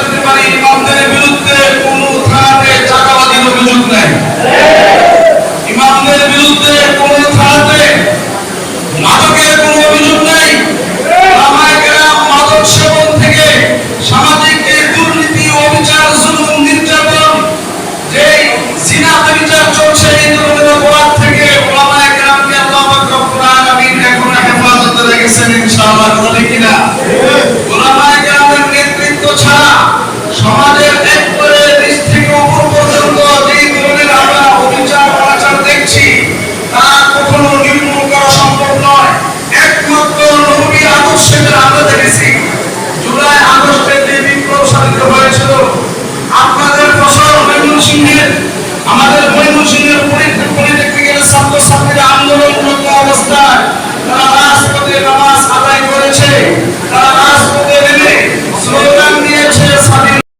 দিতে পারি, ইমামদের বিরুদ্ধে কোনো থানাতে চাঁদাবাজির অভিযোগ নেই, ইমামদের বিরুদ্ধে কোনো থানাতে মাদকের কোনো অভিযোগ নেই। ওলামায়ে কেরাম মাদক সেবন থেকে সামাজিক এই দুর্নীতি, অবিচার, জুলুম, নির্যাতন, যে জিনা ব্যভিচার চলছে, এই ধরনের অপরাধ থেকে ওলামায়ে কেরামকে আল্লাহ পাক রব্বুল আলামিন এখনো হেফাজতে রেখেছেন ইনশাআল্লাহ। বলে কিনা ওলামায়ে কেরামের নেতৃত্ব ছাড়া